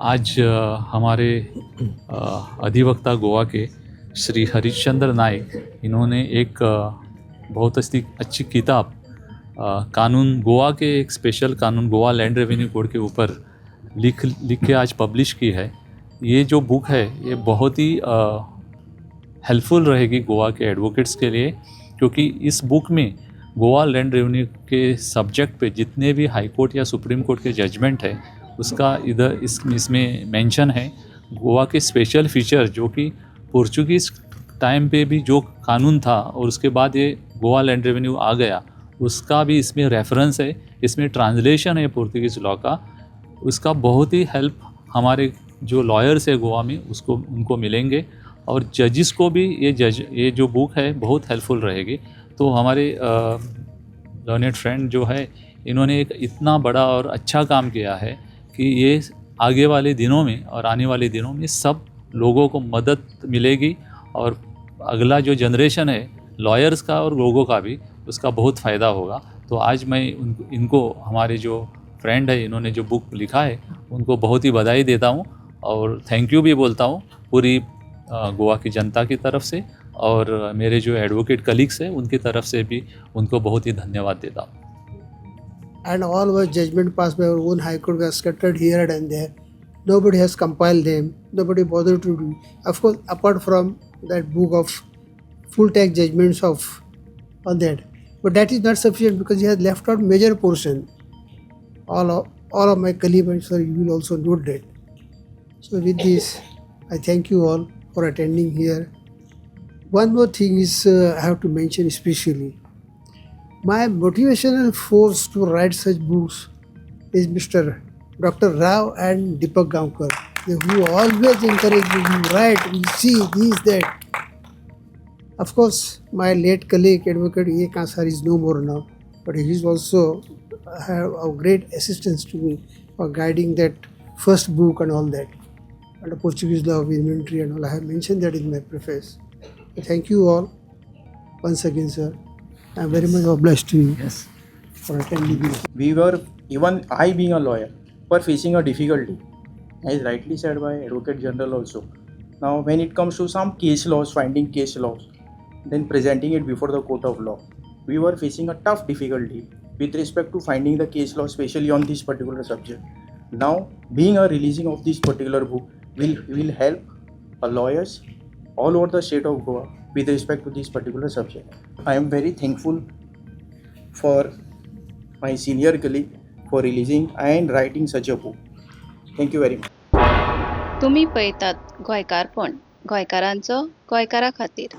आज हमारे अधिवक्ता गोवा के श्री हरिश्चंद्र नायक, इन्होंने एक बहुत अच्छी किताब कानून गोवा के एक स्पेशल कानून गोवा लैंड रेवेन्यू कोड के ऊपर लिख के आज पब्लिश की है। ये जो बुक है ये बहुत ही हेल्पफुल रहेगी गोवा के एडवोकेट्स के लिए, क्योंकि इस बुक में गोवा लैंड रेवेन्यू के सब्जेक्ट पे जितने भी हाई कोर्ट या सुप्रीम कोर्ट के जजमेंट है उसका इसमें मेंशन है। गोवा के स्पेशल फीचर जो कि पोर्चुगीज़ टाइम पे भी जो कानून था और उसके बाद ये गोवा लैंड रेवेन्यू आ गया, उसका भी इसमें रेफरेंस है, इसमें ट्रांसलेशन है पोर्तुगीज़ लॉ का। उसका बहुत ही हेल्प हमारे जो लॉयर्स है गोवा में उनको मिलेंगे, और जजिस को भी ये जो बुक है बहुत हेल्पफुल रहेगी। तो हमारे लर्नेड फ्रेंड जो है इन्होंने एक इतना बड़ा और अच्छा काम किया है कि ये आगे वाले दिनों में और आने वाले दिनों में सब लोगों को मदद मिलेगी, और अगला जो जनरेशन है लॉयर्स का और लोगों का भी उसका बहुत फ़ायदा होगा। तो आज मैं इनको हमारे जो फ्रेंड है इन्होंने जो बुक लिखा है उनको बहुत ही बधाई देता हूँ और थैंक यू भी बोलता हूँ पूरी गोवा की जनता की तरफ से, और मेरे जो एडवोकेट कलीग्स हैं उनकी तरफ से भी उनको बहुत ही धन्यवाद देता हूँ। And all were judgment passed by our own High Court were scattered here and there. Nobody has compiled them. Nobody bothered to do. Of course, apart from that book of full text judgments of all that, but that is not sufficient because he has left out major portion. All of my colleagues, sir, you will also note that. So with this, I thank you all for attending here. One more thing is I have to mention especially. My motivational force to write such books is Mr. Dr. Rao and Deepak Gaonkar, who always encourage me to write, we see this, that. Of course, my late colleague, Advocate A. Kansar is no more now, but he is also have a great assistance to me for guiding that first book and all that. And the Portuguese law of inventory and all, I have mentioned that in my preface. Thank you all once again, sir. I am very much obliged to you for attending this. We were, even I being a lawyer, were facing a difficulty, as rightly said by Advocate General also. Now when it comes to some case laws, finding case laws, then presenting it before the court of law, we were facing a tough difficulty with respect to finding the case law, especially on this particular subject. Now being a releasing of this particular book will help lawyers all over the state of Goa with respect to this particular subject. I am very thankful for my senior colleague for releasing and writing such a book. Thank you very much. तुम्ही पळयतात गोंयकारपण, गोंयकारांचो गोंयकारा खातीर.